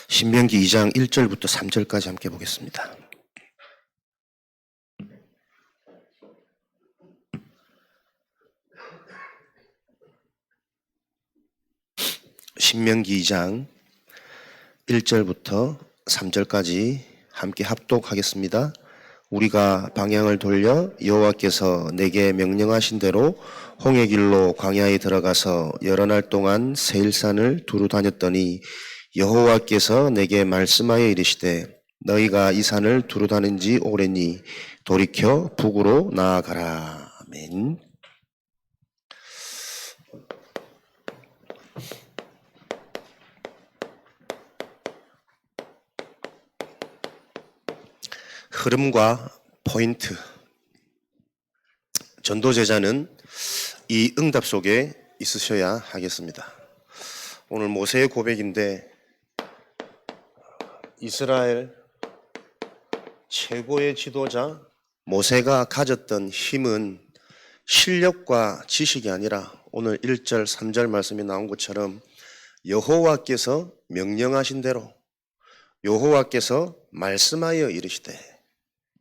신명기 2장 1절부터 3절까지 함께 보겠습니다. 신명기 2장 1절부터 3절까지 함께 합독하겠습니다. 우리가 방향을 돌려 여호와께서 내게 명령하신 대로 홍해 길로 광야에 들어가서 여러 날 동안 세일산을 두루 다녔더니 여호와께서 내게 말씀하여 이르시되 너희가 이 산을 두루 다닌 지 오래니 돌이켜 북으로 나아가라. 아멘. 흐름과 포인트. 전도제자는 이 응답 속에 있으셔야 하겠습니다. 오늘 모세의 고백인데 이스라엘 최고의 지도자 모세가 가졌던 힘은 실력과 지식이 아니라 오늘 1절 3절 말씀이 나온 것처럼 여호와께서 명령하신 대로 여호와께서 말씀하여 이르시되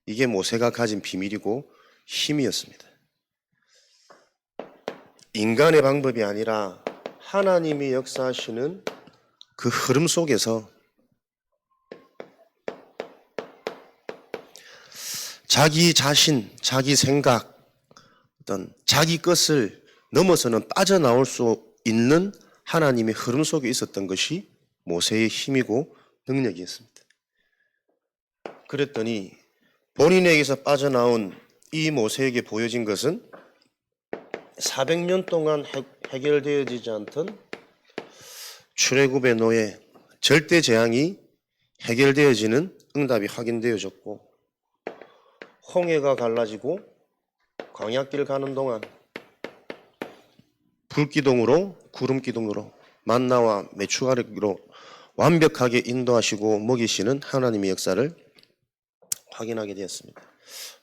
이게 모세가 가진 비밀이고 힘이었습니다. 인간의 방법이 아니라 하나님이 역사하시는 그 흐름 속에서 자기 자신, 자기 생각, 어떤 자기 것을 넘어서는 빠져나올 수 있는 하나님의 흐름 속에 있었던 것이 모세의 힘이고 능력이었습니다. 그랬더니 본인에게서 빠져나온 이 모세에게 보여진 것은 400년 동안 해결되어지지 않던 출애굽의 노예, 절대 재앙이 해결되어지는 응답이 확인되어졌고 홍해가 갈라지고 광야길 가는 동안 불기둥으로 구름기둥으로 만나와 메추가리로 완벽하게 인도하시고 먹이시는 하나님의 역사를 확인하게 되었습니다.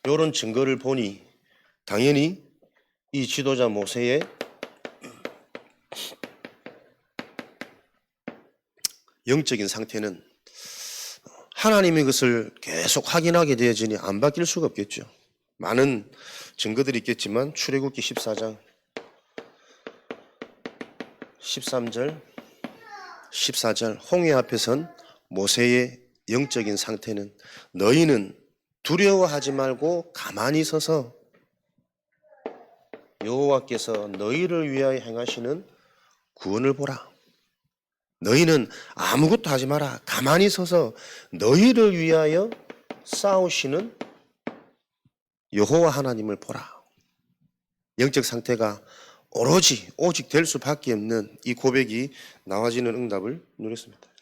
이런 증거를 보니 당연히 이 지도자 모세의 영적인 상태는 하나님의 것을 계속 확인하게 되어지니 안 바뀔 수가 없겠죠. 많은 증거들이 있겠지만 출애굽기 14장 13절 14절 홍해 앞에 선 모세의 영적인 상태는 너희는 두려워하지 말고 가만히 서서 여호와께서 너희를 위하여 행하시는 구원을 보라. 너희는 아무것도 하지 마라. 가만히 서서 너희를 위하여 싸우시는 여호와 하나님을 보라. 영적 상태가 오직 될 수밖에 없는 이 고백이 나와지는 응답을 누렸습니다.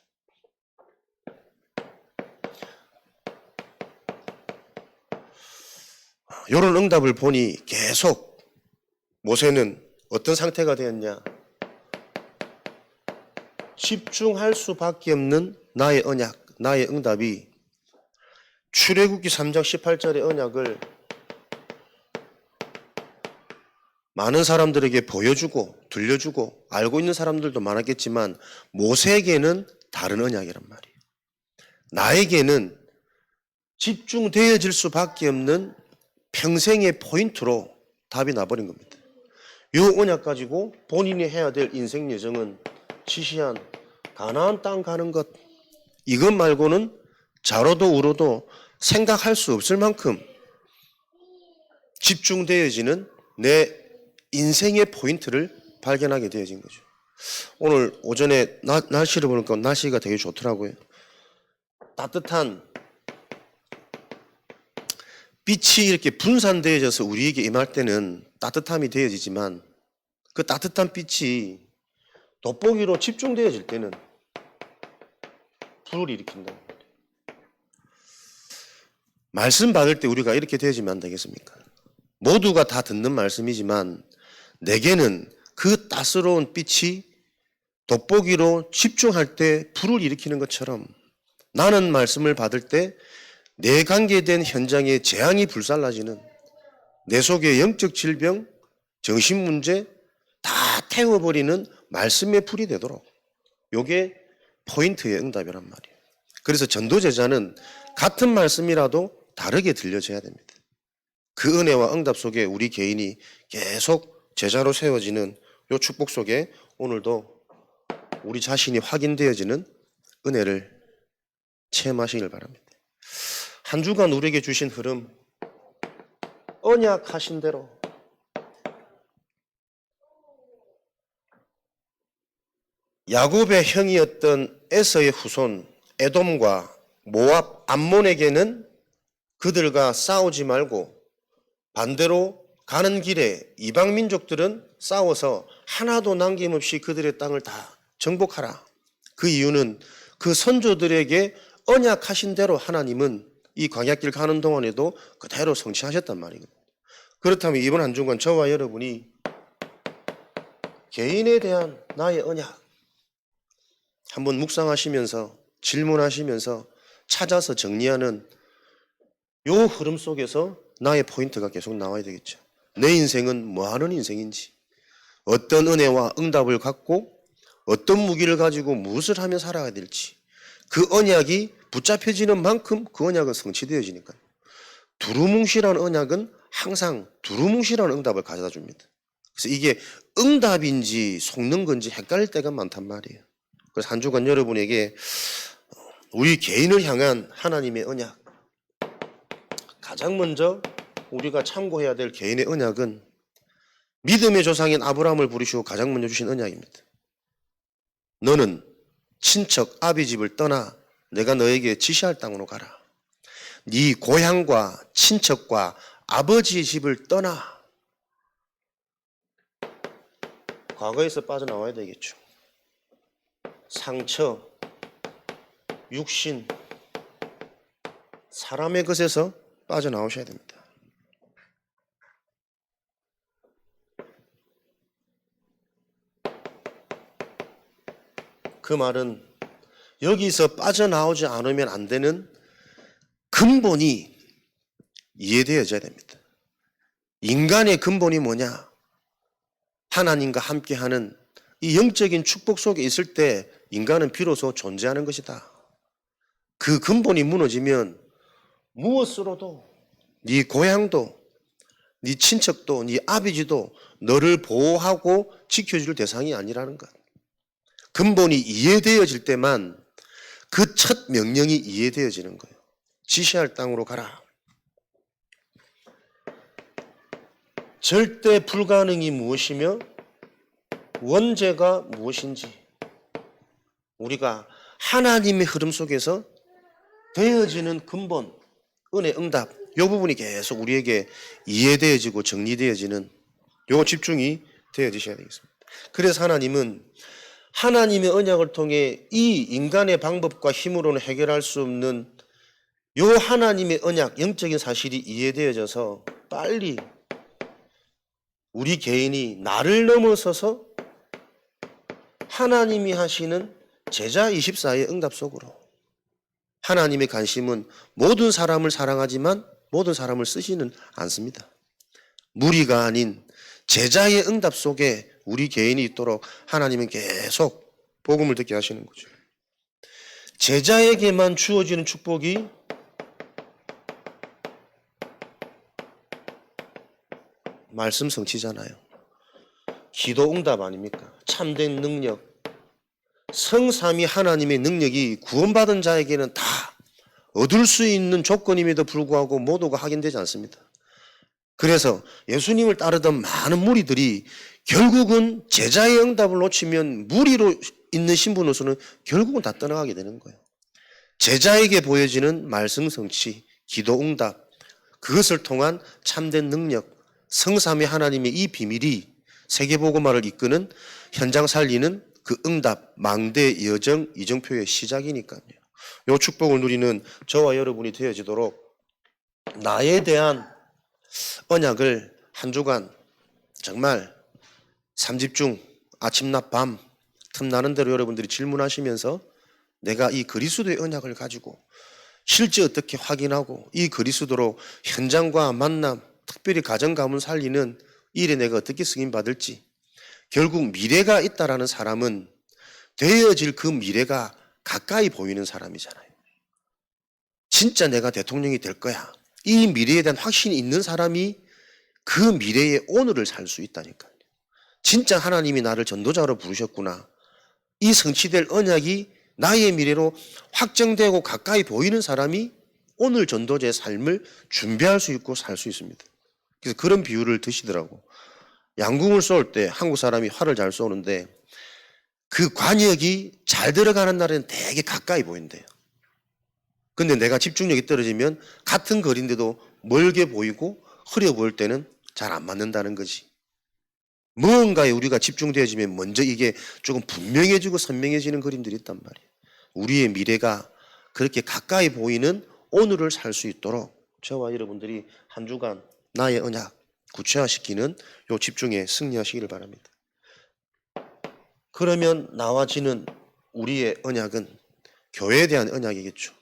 이런 응답을 보니 계속 모세는 어떤 상태가 되었냐? 집중할 수밖에 없는 나의 언약, 나의 응답이 출애굽기 3장 18절의 언약을 많은 사람들에게 보여주고 들려주고 알고 있는 사람들도 많았겠지만 모세에게는 다른 언약이란 말이에요. 나에게는 집중되어질 수밖에 없는 평생의 포인트로 답이 나버린 겁니다. 이 언약 가지고 본인이 해야 될 인생 여정은 지시한 가나안 땅 가는 것, 이것 말고는 좌로도 우로도 생각할 수 없을 만큼 집중되어지는 내 인생의 포인트를 발견하게 되어진 거죠. 오늘 오전에 날씨를 보니까 날씨가 되게 좋더라고요. 따뜻한 빛이 이렇게 분산되어져서 우리에게 임할 때는 따뜻함이 되어지지만 그 따뜻한 빛이 돋보기로 집중되어질 때는 불을 일으킨다. 말씀 받을 때 우리가 이렇게 되어지면 안 되겠습니까? 모두가 다 듣는 말씀이지만 내게는 그 따스러운 빛이 돋보기로 집중할 때 불을 일으키는 것처럼 나는 말씀을 받을 때 내 관계된 현장에 재앙이 불살라지는 내 속의 영적 질병, 정신문제 다 태워버리는 말씀의 불이 되도록 요게 포인트의 응답이란 말이에요. 그래서 전도제자는 같은 말씀이라도 다르게 들려져야 됩니다. 그 은혜와 응답 속에 우리 개인이 계속 제자로 세워지는 요 축복 속에 오늘도 우리 자신이 확인되어지는 은혜를 체험하시길 바랍니다. 한 주간 우리에게 주신 흐름, 언약하신 대로 야곱의 형이었던 에서의 후손 에돔과 모압, 암몬에게는 그들과 싸우지 말고 반대로 가는 길에 이방 민족들은 싸워서 하나도 남김없이 그들의 땅을 다 정복하라. 그 이유는 그 선조들에게 언약하신 대로 하나님은 이 광야길 가는 동안에도 그대로 성취하셨단 말이거든요. 그렇다면 이번 한 주간 저와 여러분이 개인에 대한 나의 언약 한번 묵상하시면서 질문하시면서 찾아서 정리하는 요 흐름 속에서 나의 포인트가 계속 나와야 되겠죠. 내 인생은 뭐 하는 인생인지, 어떤 은혜와 응답을 갖고 어떤 무기를 가지고 무엇을 하며 살아야 될지, 그 언약이 붙잡혀지는 만큼 그 언약은 성취되어지니까요. 두루뭉실한 언약은 항상 두루뭉실한 응답을 가져다 줍니다. 그래서 이게 응답인지 속는 건지 헷갈릴 때가 많단 말이에요. 그래서 한 주간 여러분에게 우리 개인을 향한 하나님의 언약, 가장 먼저 우리가 참고해야 될 개인의 언약은 믿음의 조상인 아브라함을 부르시고 가장 먼저 주신 언약입니다. 너는 친척 아비 집을 떠나 내가 너에게 지시할 땅으로 가라. 네 고향과 친척과 아버지의 집을 떠나. 과거에서 빠져나와야 되겠죠. 상처, 육신, 사람의 것에서 빠져나오셔야 됩니다. 그 말은 여기서 빠져나오지 않으면 안 되는 근본이 이해되어져야 됩니다. 인간의 근본이 뭐냐? 하나님과 함께하는 이 영적인 축복 속에 있을 때 인간은 비로소 존재하는 것이다. 그 근본이 무너지면 무엇으로도 네 고향도 네 친척도 네 아버지도 너를 보호하고 지켜줄 대상이 아니라는 것. 근본이 이해되어질 때만 그 첫 명령이 이해되어지는 거예요. 지시할 땅으로 가라. 절대 불가능이 무엇이며 원죄가 무엇인지 우리가 하나님의 흐름 속에서 되어지는 근본, 은혜, 응답 이 부분이 계속 우리에게 이해되어지고 정리되어지는 요 집중이 되어지셔야 되겠습니다. 그래서 하나님은 하나님의 언약을 통해 이 인간의 방법과 힘으로는 해결할 수 없는 요 하나님의 언약, 영적인 사실이 이해되어져서 빨리 우리 개인이 나를 넘어서서 하나님이 하시는 제자 24의 응답 속으로 하나님의 관심은 모든 사람을 사랑하지만 모든 사람을 쓰지는 않습니다. 무리가 아닌 제자의 응답 속에 우리 개인이 있도록 하나님은 계속 복음을 듣게 하시는 거죠. 제자에게만 주어지는 축복이 말씀 성취잖아요. 기도 응답 아닙니까? 참된 능력. 성삼위 하나님의 능력이 구원받은 자에게는 다 얻을 수 있는 조건임에도 불구하고 모두가 확인되지 않습니다. 그래서 예수님을 따르던 많은 무리들이 결국은 제자의 응답을 놓치면 무리로 있는 신분으로서는 결국은 다 떠나가게 되는 거예요. 제자에게 보여지는 말씀 성취, 기도 응답, 그것을 통한 참된 능력, 성삼위 하나님의 이 비밀이 세계복음화를 이끄는 현장 살리는 그 응답, 망대, 여정, 이정표의 시작이니까요. 이 축복을 누리는 저와 여러분이 되어지도록 나에 대한 언약을 한 주간 정말 3집중 아침, 낮, 밤 틈나는 대로 여러분들이 질문하시면서 내가 이 그리스도의 언약을 가지고 실제 어떻게 확인하고 이 그리스도로 현장과 만남, 특별히 가정 가문 살리는 일에 내가 어떻게 승인받을지 결국 미래가 있다라는 사람은 되어질 그 미래가 가까이 보이는 사람이잖아요. 진짜 내가 대통령이 될 거야. 이 미래에 대한 확신이 있는 사람이 그 미래의 오늘을 살 수 있다니까요. 진짜 하나님이 나를 전도자로 부르셨구나. 이 성취될 언약이 나의 미래로 확정되고 가까이 보이는 사람이 오늘 전도자의 삶을 준비할 수 있고 살 수 있습니다. 그래서 그런 비유를 드시더라고. 양궁을 쏠 때 한국 사람이 활을 잘 쏘는데 그 관역이 잘 들어가는 날에는 되게 가까이 보인대요. 근데 내가 집중력이 떨어지면 같은 거리인데도 멀게 보이고 흐려 보일 때는 잘 안 맞는다는 거지. 무언가에 우리가 집중되어지면 먼저 이게 조금 분명해지고 선명해지는 그림들이 있단 말이에요. 우리의 미래가 그렇게 가까이 보이는 오늘을 살 수 있도록 저와 여러분들이 한 주간 나의 언약 구체화시키는 요 집중에 승리하시기를 바랍니다. 그러면 나와지는 우리의 언약은 교회에 대한 언약이겠죠.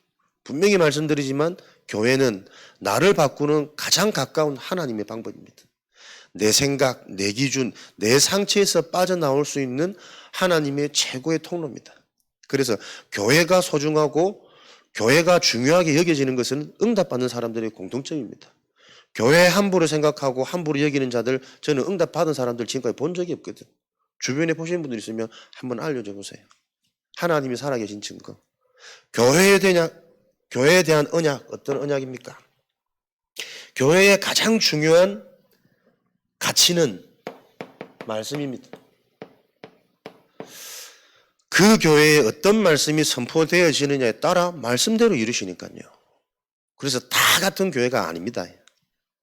분명히 말씀드리지만 교회는 나를 바꾸는 가장 가까운 하나님의 방법입니다. 내 생각, 내 기준, 내 상처에서 빠져나올 수 있는 하나님의 최고의 통로입니다. 그래서 교회가 소중하고 교회가 중요하게 여겨지는 것은 응답받는 사람들의 공통점입니다. 교회 함부로 생각하고 함부로 여기는 자들, 저는 응답받은 사람들 지금까지 본 적이 없거든. 주변에 보시는 분들 있으면 한번 알려줘 보세요. 하나님이 살아계신 증거. 교회에 대한 언약, 어떤 언약입니까? 교회의 가장 중요한 가치는 말씀입니다. 그 교회에 어떤 말씀이 선포되어지느냐에 따라 말씀대로 이루시니까요. 그래서 다 같은 교회가 아닙니다.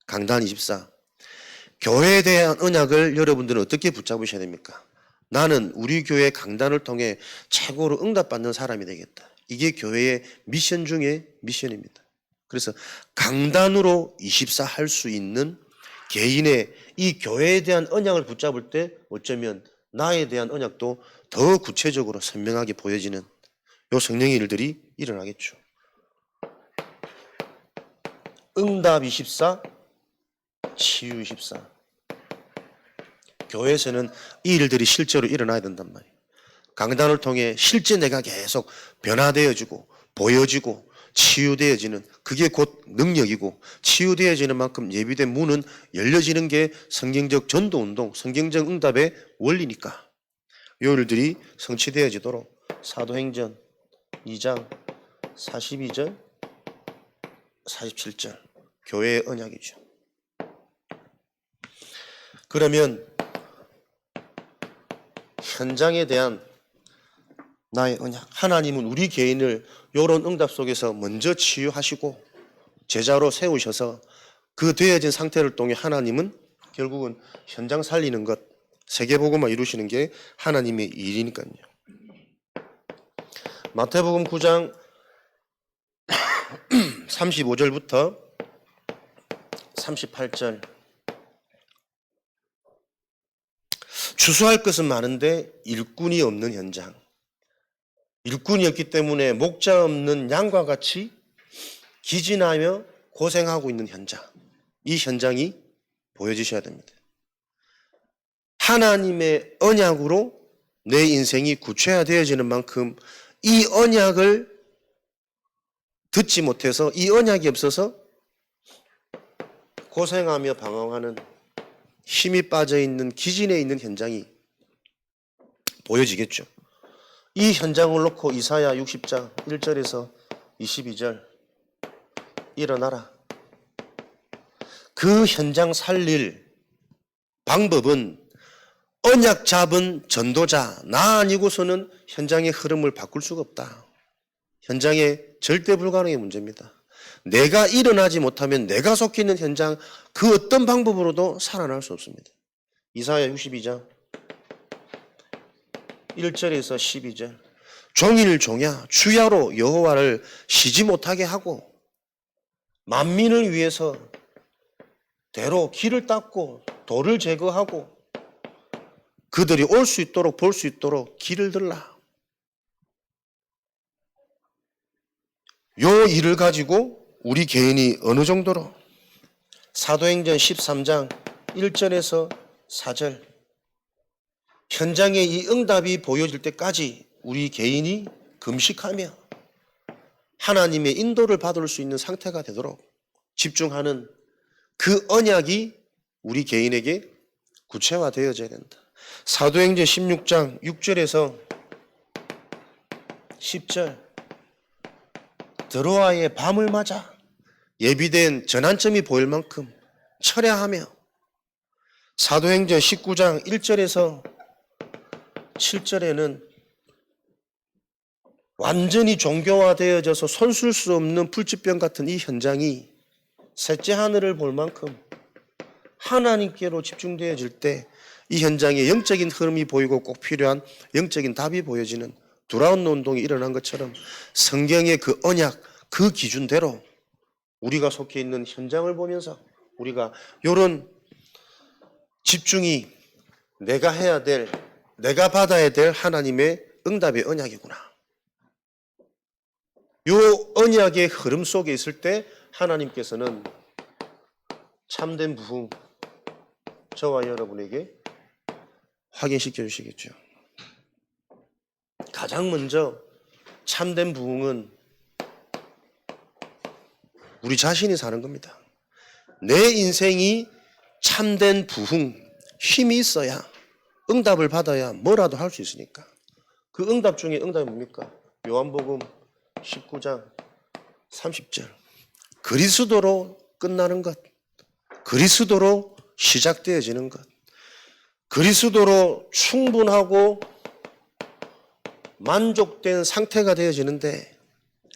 강단 24. 교회에 대한 언약을 여러분들은 어떻게 붙잡으셔야 됩니까? 나는 우리 교회 강단을 통해 최고로 응답받는 사람이 되겠다. 이게 교회의 미션 중에 미션입니다. 그래서 강단으로 24 할 수 있는 개인의 이 교회에 대한 언약을 붙잡을 때 어쩌면 나에 대한 언약도 더 구체적으로 선명하게 보여지는 요 성령의 일들이 일어나겠죠. 응답 24, 치유 24. 교회에서는 이 일들이 실제로 일어나야 된단 말이에요. 강단을 통해 실제 내가 계속 변화되어지고 보여지고 치유되어지는 그게 곧 능력이고 치유되어지는 만큼 예비된 문은 열려지는 게 성경적 전도운동, 성경적 응답의 원리니까 이 일들이 성취되어지도록 사도행전 2장 42절 47절 교회의 언약이죠. 그러면 현장에 대한 나의 언약. 하나님은 우리 개인을 이런 응답 속에서 먼저 치유하시고 제자로 세우셔서 그 되어진 상태를 통해 하나님은 결국은 현장 살리는 것, 세계복음화 이루시는 게 하나님의 일이니까요. 마태복음 9장 35절부터 38절. 추수할 것은 많은데 일꾼이 없는 현장. 일꾼이 없기 때문에 목자 없는 양과 같이 기진하며 고생하고 있는 현장. 이 현장이 보여지셔야 됩니다. 하나님의 언약으로 내 인생이 구체화되어지는 만큼 이 언약을 듣지 못해서 이 언약이 없어서 고생하며 방황하는 힘이 빠져있는 기진에 있는 현장이 보여지겠죠. 이 현장을 놓고 이사야 60장 1절에서 22절 일어나라. 그 현장 살릴 방법은 언약 잡은 전도자 나 아니고서는 현장의 흐름을 바꿀 수가 없다. 현장의 절대 불가능의 문제입니다. 내가 일어나지 못하면 내가 속해 있는 현장 그 어떤 방법으로도 살아날 수 없습니다. 이사야 62장 1절에서 12절 종일 종야 주야로 여호와를 쉬지 못하게 하고 만민을 위해서 대로 길을 닦고 돌을 제거하고 그들이 올 수 있도록 볼 수 있도록 길을 들라. 요 일을 가지고 우리 개인이 어느 정도로 사도행전 13장 1절에서 4절 현장에 이 응답이 보여질 때까지 우리 개인이 금식하며 하나님의 인도를 받을 수 있는 상태가 되도록 집중하는 그 언약이 우리 개인에게 구체화되어져야 된다. 사도행전 16장 6절에서 10절, 드로아의 밤을 맞아 예비된 전환점이 보일 만큼 철야하며, 사도행전 19장 1절에서 7절에는 완전히 종교화되어져서 손쓸 수 없는 불치병 같은 이 현장이 셋째 하늘을 볼 만큼 하나님께로 집중되어질 때 이 현장에 영적인 흐름이 보이고 꼭 필요한 영적인 답이 보여지는 두라운드 운동이 일어난 것처럼 성경의 그 언약, 그 기준대로 우리가 속해 있는 현장을 보면서 우리가 이런 집중이 내가 해야 될, 내가 받아야 될 하나님의 응답의 언약이구나. 이 언약의 흐름 속에 있을 때 하나님께서는 참된 부흥 저와 여러분에게 확인시켜 주시겠죠. 가장 먼저 참된 부흥은 우리 자신이 사는 겁니다. 내 인생이 참된 부흥, 힘이 있어야, 응답을 받아야 뭐라도 할 수 있으니까. 그 응답 중에 응답이 뭡니까? 요한복음 19장 30절. 그리스도로 끝나는 것, 그리스도로 시작되어지는 것, 그리스도로 충분하고 만족된 상태가 되어지는데,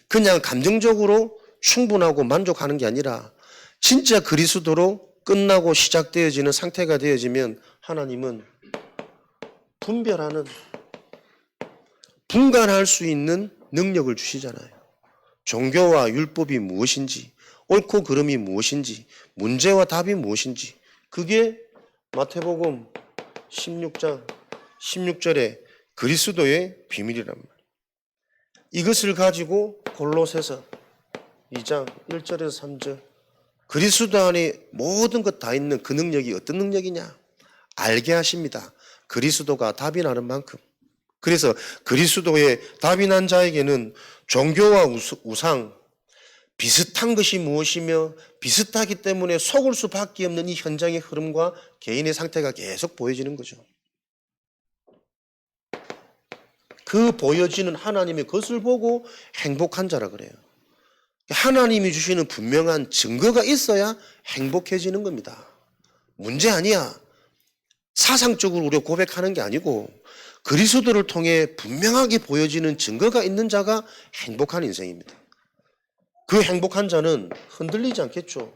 그냥 감정적으로 충분하고 만족하는 게 아니라 진짜 그리스도로 끝나고 시작되어지는 상태가 되어지면 하나님은 분별하는, 분간할 수 있는 능력을 주시잖아요. 종교와 율법이 무엇인지, 옳고 그름이 무엇인지, 문제와 답이 무엇인지, 그게 마태복음 16장 16절에 그리스도의 비밀이란 말이에요. 이것을 가지고 골로새서 2장 1절에서 3절, 그리스도 안에 모든 것 다 있는 그 능력이 어떤 능력이냐? 알게 하십니다. 그리스도가 답이 나는 만큼. 그래서 그리스도의 답이 난 자에게는 종교와 우상, 비슷한 것이 무엇이며 비슷하기 때문에 속을 수밖에 없는 이 현장의 흐름과 개인의 상태가 계속 보여지는 거죠. 그 보여지는 하나님의 것을 보고 행복한 자라 그래요. 하나님이 주시는 분명한 증거가 있어야 행복해지는 겁니다. 문제 아니야. 사상적으로 우리가 고백하는 게 아니고 그리스도를 통해 분명하게 보여지는 증거가 있는 자가 행복한 인생입니다. 그 행복한 자는 흔들리지 않겠죠.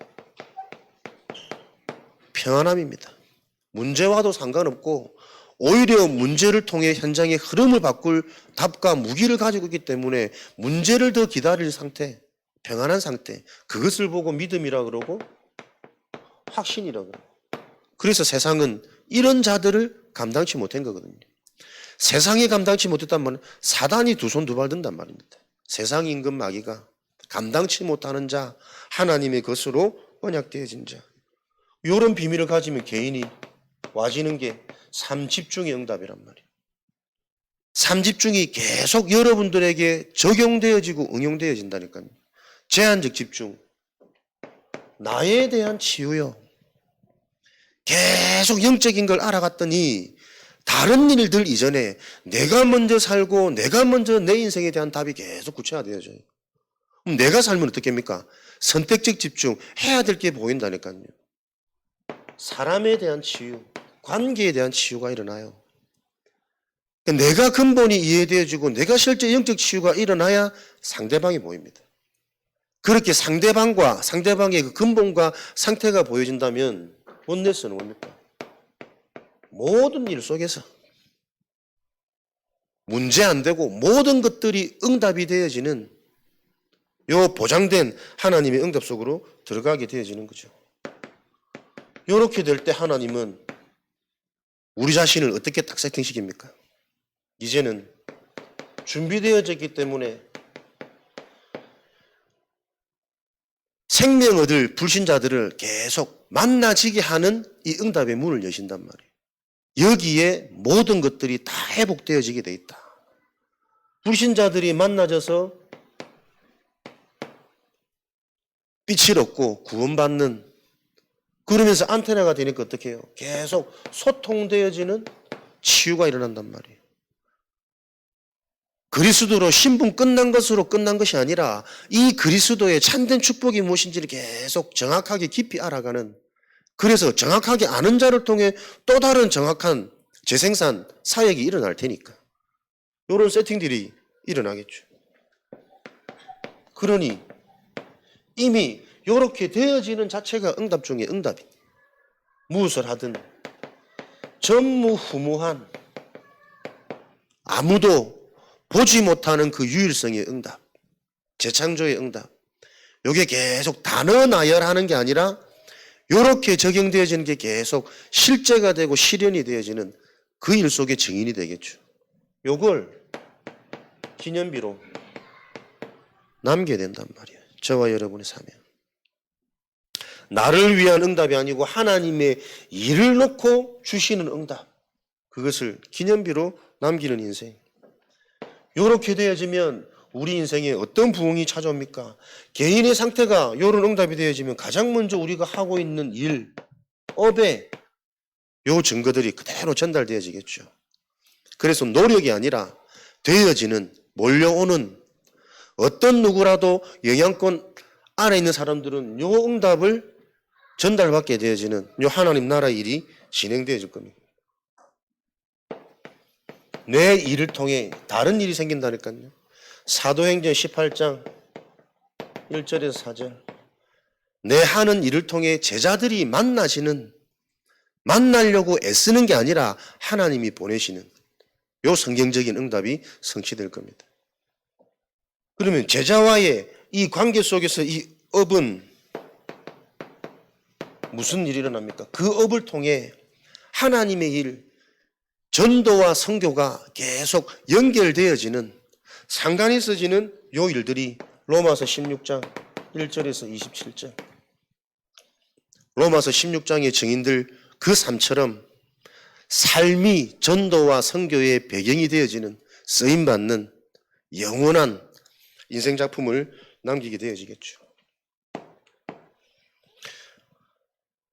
평안함입니다. 문제와도 상관없고 오히려 문제를 통해 현장의 흐름을 바꿀 답과 무기를 가지고 있기 때문에 문제를 더 기다릴 상태, 평안한 상태, 그것을 보고 믿음이라 그러고 확신이라 그러고. 그래서 세상은 이런 자들을 감당치 못한 거거든요. 세상이 감당치 못했단 말은 사단이 두 손 두 발 든단 말입니다. 세상 임금 마귀가 감당치 못하는 자, 하나님의 것으로 언약되어진 자, 이런 비밀을 가지면 개인이 와지는 게 삼집중의 응답이란 말이에요. 삼집중이 계속 여러분들에게 적용되어지고 응용되어진다니까요. 제한적 집중, 나에 대한 치유요. 계속 영적인 걸 알아갔더니 다른 일들 이전에 내가 먼저 살고 내가 먼저 내 인생에 대한 답이 계속 구체화되어져요. 그럼 내가 살면 어떻겠습니까? 선택적 집중, 해야 될 게 보인다니까요. 사람에 대한 치유, 관계에 대한 치유가 일어나요. 내가 근본이 이해되어지고 내가 실제 영적 치유가 일어나야 상대방이 보입니다. 그렇게 상대방과 상대방의 그 근본과 상태가 보여진다면 원네스는 뭡니까? 모든 일 속에서 문제 안 되고 모든 것들이 응답이 되어지는 요 보장된 하나님의 응답 속으로 들어가게 되어지는 거죠. 이렇게 될 때 하나님은 우리 자신을 어떻게 딱 세팅시킵니까? 이제는 준비되어졌기 때문에 생명 얻을 불신자들을 계속 만나지게 하는 이 응답의 문을 여신단 말이에요. 여기에 모든 것들이 다 회복되어지게 돼 있다. 불신자들이 만나져서 빛을 얻고 구원받는, 그러면서 안테나가 되니까 어떻게 해요? 계속 소통되어지는 치유가 일어난단 말이에요. 그리스도로 신분 끝난 것으로 끝난 것이 아니라 이 그리스도의 참된 축복이 무엇인지를 계속 정확하게 깊이 알아가는, 그래서 정확하게 아는 자를 통해 또 다른 정확한 재생산 사역이 일어날 테니까 이런 세팅들이 일어나겠죠. 그러니 이미 이렇게 되어지는 자체가 응답 중에 응답이, 무엇을 하든 전무후무한 아무도 보지 못하는 그 유일성의 응답, 재창조의 응답, 이게 계속 단어 나열하는 게 아니라 이렇게 적용되어지는 게 계속 실제가 되고 실현이 되어지는 그 일 속의 증인이 되겠죠. 이걸 기념비로 남겨야 된단 말이에요. 저와 여러분의 삶에. 나를 위한 응답이 아니고 하나님의 일을 놓고 주시는 응답, 그것을 기념비로 남기는 인생. 이렇게 되어지면 우리 인생에 어떤 부흥이 찾아옵니까? 개인의 상태가 이런 응답이 되어지면 가장 먼저 우리가 하고 있는 일, 업에 요 증거들이 그대로 전달되어지겠죠. 그래서 노력이 아니라 되어지는, 몰려오는, 어떤 누구라도 영향권 안에 있는 사람들은 요 응답을 전달받게 되어지는 요 하나님 나라 일이 진행되어질 겁니다. 내 일을 통해 다른 일이 생긴다니까요. 사도행전 18장 1절에서 4절. 내 하는 일을 통해 제자들이 만나려고 애쓰는 게 아니라 하나님이 보내시는 요 성경적인 응답이 성취될 겁니다. 그러면 제자와의 이 관계 속에서 이 업은 무슨 일이 일어납니까? 그 업을 통해 하나님의 일, 전도와 선교가 계속 연결되어지는, 상관이 있어지는 요 일들이 로마서 16장 1절에서 27절. 로마서 16장의 증인들 그 삶처럼 삶이 전도와 선교의 배경이 되어지는, 쓰임받는 영원한 인생 작품을 남기게 되어지겠죠.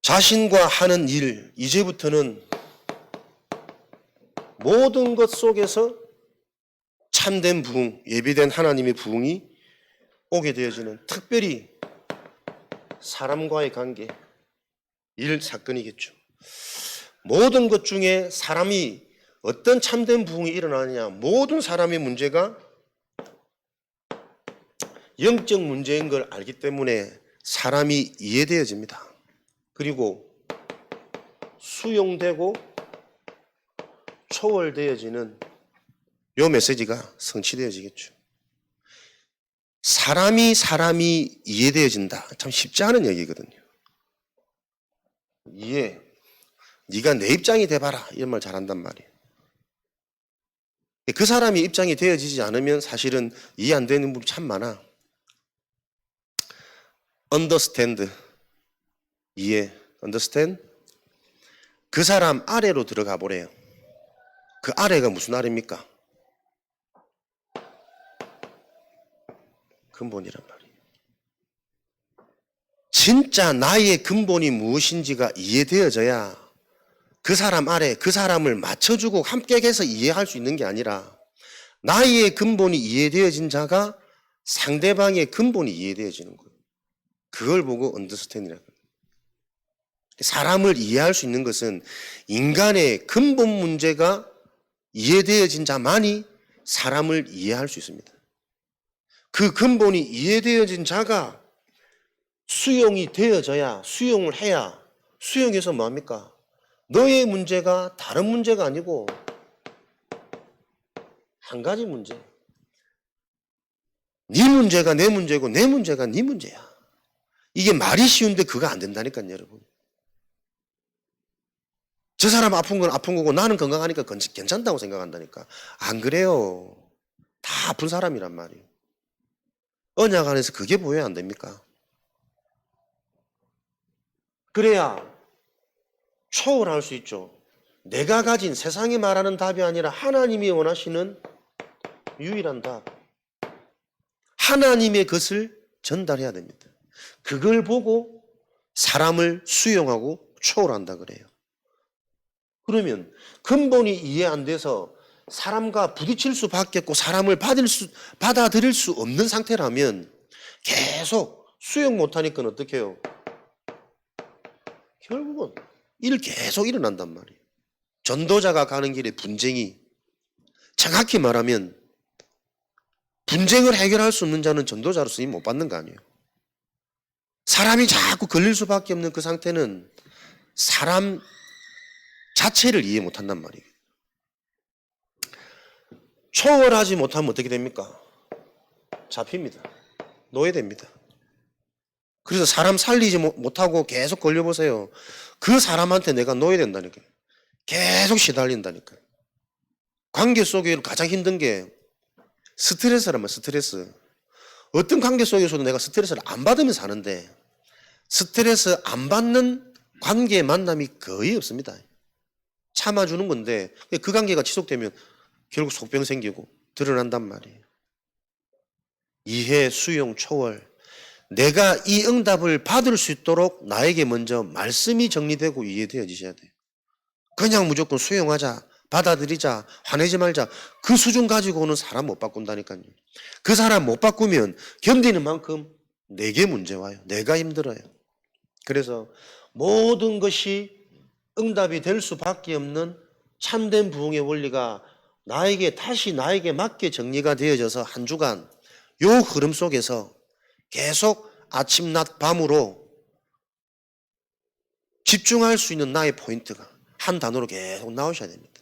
자신과 하는 일, 이제부터는 모든 것 속에서 참된 부흥, 예비된 하나님의 부흥이 오게 되어지는, 특별히 사람과의 관계, 일, 사건이겠죠. 모든 것 중에 사람이 어떤 참된 부흥이 일어나느냐, 모든 사람의 문제가 영적 문제인 걸 알기 때문에 사람이 이해되어집니다. 그리고 수용되고 초월되어지는 요 메시지가 성취되어지겠죠. 사람이 이해되어진다. 참 쉽지 않은 얘기거든요. 이해. 네가 내 입장이 돼봐라. 이런 말 잘한단 말이에요. 그 사람이 입장이 되어지지 않으면 사실은 이해 안 되는 분이 참 많아. understand. 이해. understand. 그 사람 아래로 들어가 보래요. 그 아래가 무슨 아래입니까? 근본이란 말이에요. 진짜 나의 근본이 무엇인지가 이해되어져야 그 사람 아래, 그 사람을 맞춰주고 함께 해서 이해할 수 있는 게 아니라 나의 근본이 이해되어진 자가 상대방의 근본이 이해되어지는 거예요. 그걸 보고 언더스탠이라고 해요. 사람을 이해할 수 있는 것은 인간의 근본 문제가 이해되어진 자만이 사람을 이해할 수 있습니다. 그 근본이 이해되어진 자가 수용이 되어져야, 수용을 해야, 수용해서 뭐합니까? 너의 문제가 다른 문제가 아니고 한 가지 문제. 네 문제가 내 문제고 내 문제가 네 문제야. 이게 말이 쉬운데 그거 안 된다니까요, 여러분. 저 사람 아픈 건 아픈 거고 나는 건강하니까 괜찮다고 생각한다니까. 안 그래요. 다 아픈 사람이란 말이에요. 언약 안에서 그게 보여야 안 됩니까? 그래야 초월할 수 있죠. 내가 가진 세상이 말하는 답이 아니라 하나님이 원하시는 유일한 답. 하나님의 것을 전달해야 됩니다. 그걸 보고 사람을 수용하고 초월한다 그래요. 그러면 근본이 이해 안 돼서 사람과 부딪힐 수밖에 없고 사람을 받아들일 수 없는 상태라면 계속 수용 못하니까 어떻게 해요? 결국은 일 계속 일어난단 말이에요. 전도자가 가는 길에 분쟁이, 정확히 말하면 분쟁을 해결할 수 없는 자는 전도자로 쓰임 못 받는 거 아니에요. 사람이 자꾸 걸릴 수밖에 없는 그 상태는 사람 자체를 이해 못한단 말이에요. 초월하지 못하면 어떻게 됩니까? 잡힙니다. 노예됩니다. 그래서 사람 살리지 못하고 계속 걸려보세요. 그 사람한테 내가 노예된다니까요. 계속 시달린다니까요. 관계 속에 가장 힘든 게 스트레스라면 스트레스. 어떤 관계 속에서도 내가 스트레스를 안 받으면 사는데 스트레스 안 받는 관계 만남이 거의 없습니다. 참아주는 건데 그 관계가 지속되면 결국 속병 생기고 드러난단 말이에요. 이해, 수용, 초월. 내가 이 응답을 받을 수 있도록 나에게 먼저 말씀이 정리되고 이해되어지셔야 돼요. 그냥 무조건 수용하자, 받아들이자, 화내지 말자. 그 수준 가지고는 사람 못 바꾼다니까요. 그 사람 못 바꾸면 견디는 만큼 내게 문제 와요. 내가 힘들어요. 그래서 모든 것이 응답이 될 수밖에 없는 참된 부흥의 원리가 다시 나에게 맞게 정리가 되어져서 한 주간 요 흐름 속에서 계속 아침, 낮, 밤으로 집중할 수 있는 나의 포인트가 한 단어로 계속 나오셔야 됩니다.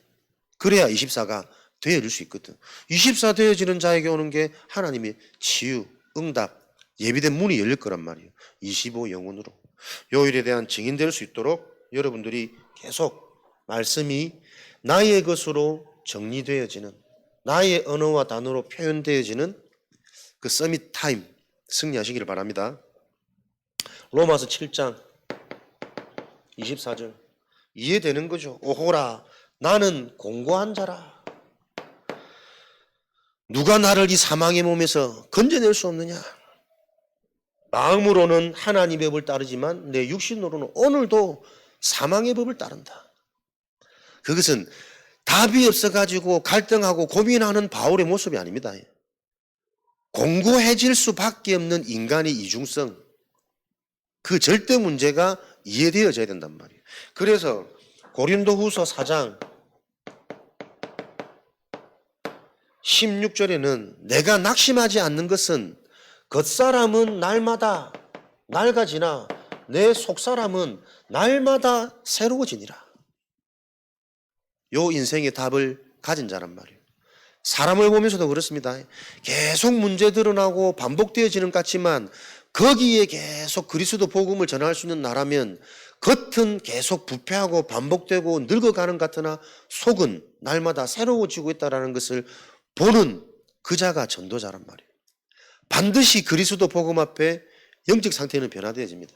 그래야 24가 되어질 수 있거든. 24 되어지는 자에게 오는 게 하나님의 치유, 응답, 예비된 문이 열릴 거란 말이에요. 25 영혼으로. 요일에 대한 증인될 수 있도록 여러분들이 계속 말씀이 나의 것으로 정리되어지는, 나의 언어와 단어로 표현되어지는 그 서밋 타임 승리하시기를 바랍니다. 로마서 7장 24절 이해되는 거죠. 오호라 나는 공고한 자라. 누가 나를 이 사망의 몸에서 건져낼 수 없느냐. 마음으로는 하나님의 법을 따르지만 내 육신으로는 오늘도 사망의 법을 따른다. 그것은 답이 없어가지고 갈등하고 고민하는 바울의 모습이 아닙니다. 공고해질 수밖에 없는 인간의 이중성, 그 절대 문제가 이해되어져야 된단 말이에요. 그래서 고린도후서 4장 16절에는 내가 낙심하지 않는 것은 겉사람은 날마다 낡아지나 내 속사람은 날마다 새로워지니라. 요 인생의 답을 가진 자란 말이에요. 사람을 보면서도 그렇습니다. 계속 문제 드러나고 반복되어지는 것 같지만 거기에 계속 그리스도 복음을 전할 수 있는 나라면 겉은 계속 부패하고 반복되고 늙어가는 것 같으나 속은 날마다 새로워지고 있다는 것을 보는 그 자가 전도자란 말이에요. 반드시 그리스도 복음 앞에 영적 상태는 변화되어집니다.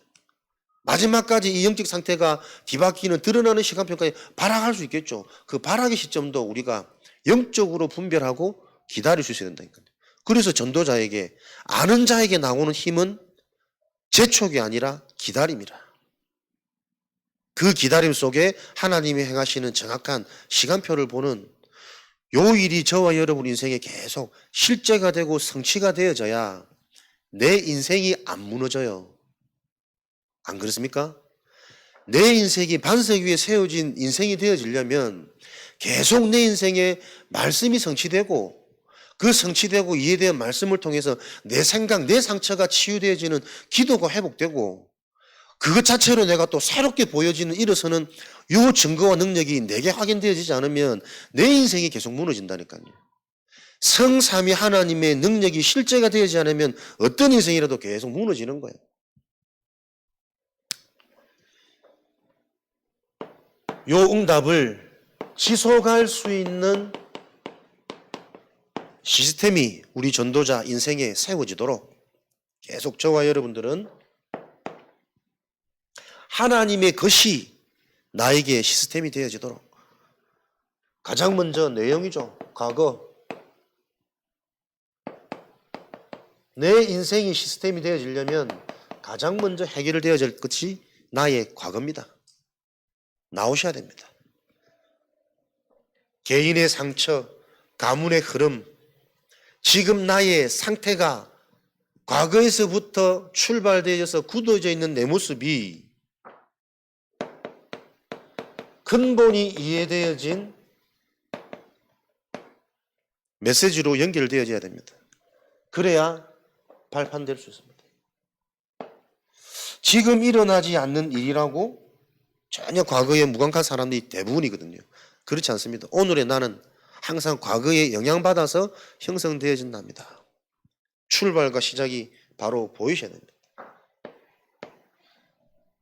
마지막까지 이 영적 상태가 뒤바뀌는 드러나는 시간표까지 발악할 수 있겠죠. 그 발악의 시점도 우리가 영적으로 분별하고 기다릴 수 있어야 된다니까요. 그래서 전도자에게, 아는 자에게 나오는 힘은 재촉이 아니라 기다림이라. 그 기다림 속에 하나님이 행하시는 정확한 시간표를 보는 요 일이 저와 여러분 인생에 계속 실제가 되고 성취가 되어져야 내 인생이 안 무너져요. 안 그렇습니까? 내 인생이 반석 위에 세워진 인생이 되어지려면 계속 내 인생에 말씀이 성취되고 그 성취되고 이해된 말씀을 통해서 내 생각, 내 상처가 치유되어지는 기도가 회복되고 그것 자체로 내가 또 새롭게 보여지는 일어서는 요 증거와 능력이 내게 확인되어지지 않으면 내 인생이 계속 무너진다니까요. 성삼위 하나님의 능력이 실제가 되지 않으면 어떤 인생이라도 계속 무너지는 거예요. 요 응답을 지속할 수 있는 시스템이 우리 전도자 인생에 세워지도록 계속 저와 여러분들은 하나님의 것이 나에게 시스템이 되어지도록 가장 먼저 내용이죠. 과거 내 인생이 시스템이 되어지려면 가장 먼저 해결되어야 될 것이 나의 과거입니다. 나오셔야 됩니다. 개인의 상처, 가문의 흐름, 지금 나의 상태가 과거에서부터 출발되어서 굳어져 있는 내 모습이 근본이 이해되어진 메시지로 연결되어져야 됩니다. 그래야 발판될 수 있습니다. 지금 일어나지 않는 일이라고 전혀 과거에 무감한 사람들이 대부분이거든요. 그렇지 않습니다. 오늘의 나는 항상 과거에 영향받아서 형성되어진답니다. 출발과 시작이 바로 보이셔야 됩니다.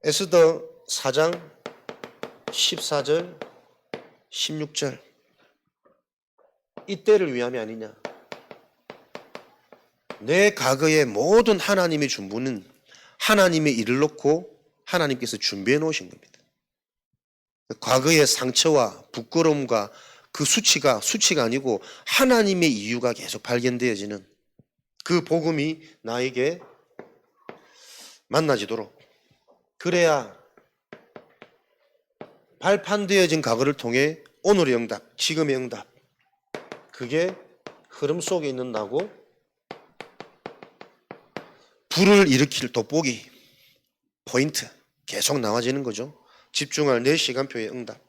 에스더 4장 14절 16절 이때를 위함이 아니냐. 내 과거의 모든 하나님의 준비는 하나님의 일을 놓고 하나님께서 준비해 놓으신 겁니다. 과거의 상처와 부끄러움과 그 수치가 아니고 하나님의 이유가 계속 발견되어지는 그 복음이 나에게 만나지도록, 그래야 발판되어진 과거를 통해 오늘의 응답, 지금의 응답, 그게 흐름 속에 있는 나고 불을 일으킬 돋보기, 포인트 계속 나와지는 거죠. 집중할 내 시간표의 응답.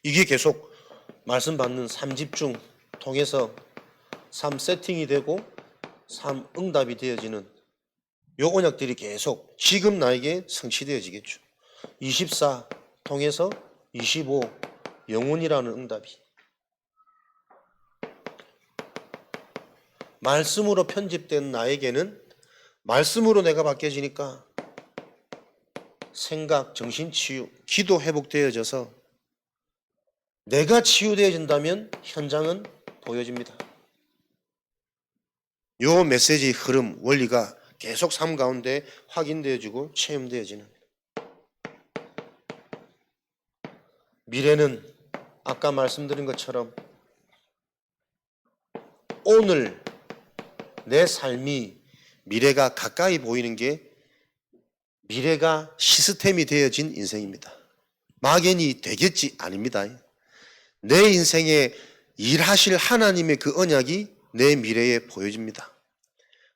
이게 계속 말씀 받는 3집중 통해서 3세팅이 되고 3응답이 되어지는 요 언약들이 계속 지금 나에게 성취되어지겠죠. 24 통해서 25 영혼이라는 응답이 말씀으로 편집된 나에게는 말씀으로 내가 바뀌어지니까 생각, 정신치유, 기도 회복되어져서 내가 치유되어진다면 현장은 보여집니다. 요 메시지 흐름, 원리가 계속 삶 가운데 확인되어지고 체험되어지는, 미래는 아까 말씀드린 것처럼 오늘 내 삶이 미래가 가까이 보이는 게 미래가 시스템이 되어진 인생입니다. 막연히 되겠지 아닙니다. 내 인생에 일하실 하나님의 그 언약이 내 미래에 보여집니다.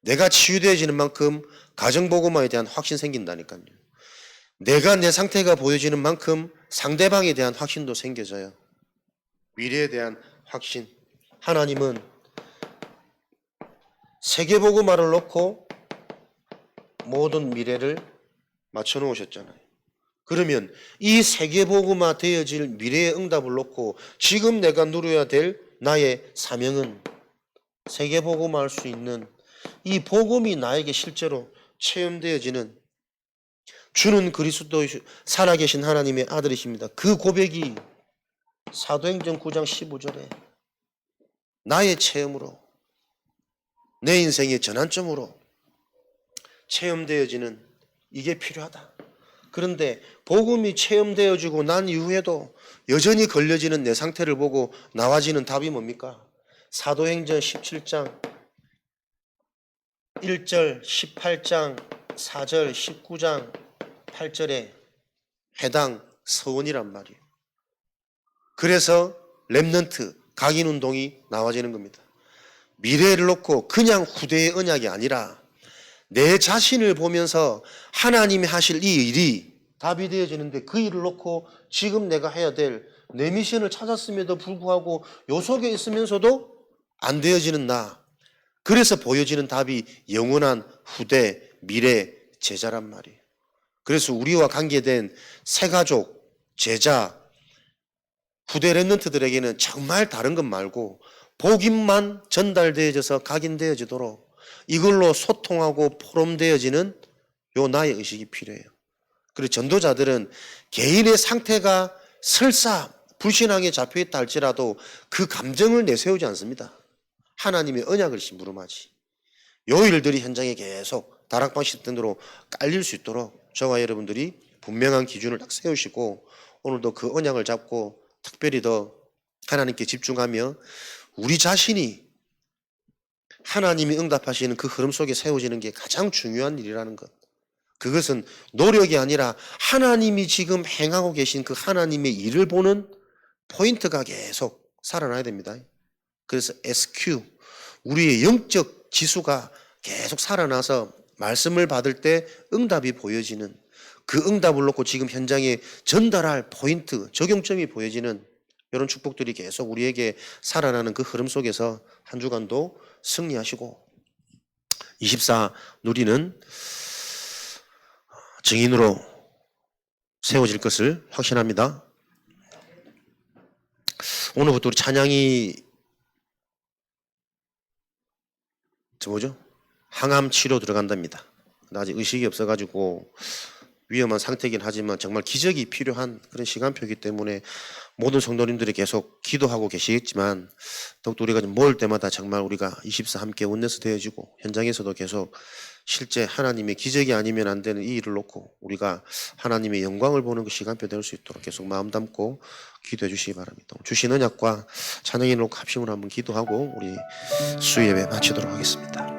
내가 치유되어지는 만큼 가정복음화에 대한 확신 생긴다니까요. 내가 내 상태가 보여지는 만큼 상대방에 대한 확신도 생겨져요. 미래에 대한 확신. 하나님은 세계복음화를 놓고 모든 미래를 맞춰놓으셨잖아요. 그러면 이 세계복음화 되어질 미래의 응답을 놓고 지금 내가 누려야 될 나의 사명은 세계복음화할 수 있는 이 복음이 나에게 실제로 체험되어지는, 주는 그리스도 살아계신 하나님의 아들이십니다. 그 고백이 사도행전 9장 15절에 나의 체험으로, 내 인생의 전환점으로 체험되어지는, 이게 필요하다. 그런데 복음이 체험되어지고 난 이후에도 여전히 걸려지는 내 상태를 보고 나와지는 답이 뭡니까? 사도행전 17장 1절, 18장 4절, 19장 8절에 해당 서원이란 말이에요. 그래서 렘넌트, 각인운동이 나와지는 겁니다. 미래를 놓고 그냥 후대의 언약이 아니라 내 자신을 보면서 하나님이 하실 이 일이 답이 되어지는데, 그 일을 놓고 지금 내가 해야 될 내 미션을 찾았음에도 불구하고 요 속에 있으면서도 안 되어지는 나, 그래서 보여지는 답이 영원한 후대, 미래, 제자란 말이에요. 그래서 우리와 관계된 새가족, 제자, 후대 렘넌트들에게는 정말 다른 것 말고 복음만 전달되어져서 각인되어지도록 이걸로 소통하고 포럼되어지는 요 나의 의식이 필요해요. 그리고 전도자들은 개인의 상태가 설사 불신앙에 잡혀있다 할지라도 그 감정을 내세우지 않습니다. 하나님의 언약을 심부름하지. 요 일들이 현장에 계속 다락방 시스템으로 깔릴 수 있도록 저와 여러분들이 분명한 기준을 딱 세우시고 오늘도 그 언약을 잡고 특별히 더 하나님께 집중하며 우리 자신이 하나님이 응답하시는 그 흐름 속에 세워지는 게 가장 중요한 일이라는 것. 그것은 노력이 아니라 하나님이 지금 행하고 계신 그 하나님의 일을 보는 포인트가 계속 살아나야 됩니다. 그래서 SQ, 우리의 영적 지수가 계속 살아나서 말씀을 받을 때 응답이 보여지는, 그 응답을 놓고 지금 현장에 전달할 포인트, 적용점이 보여지는 이런 축복들이 계속 우리에게 살아나는 그 흐름 속에서 한 주간도 승리하시고 24 누리는 증인으로 세워질 것을 확신합니다. 오늘부터 우리 찬양이 뭐죠? 항암 치료 들어간답니다. 아직 의식이 없어가지고 위험한 상태이긴 하지만 정말 기적이 필요한 그런 시간표이기 때문에 모든 성도님들이 계속 기도하고 계시겠지만 더욱더 우리가 모일 때마다 정말 우리가 24 함께 원내스 되어지고 현장에서도 계속 실제 하나님의 기적이 아니면 안 되는 이 일을 놓고 우리가 하나님의 영광을 보는 그 시간표 될 수 있도록 계속 마음 담고 기도해 주시기 바랍니다. 주신 언약과 찬양이 놓고 합심을 한번 기도하고 우리 수예배 마치도록 하겠습니다.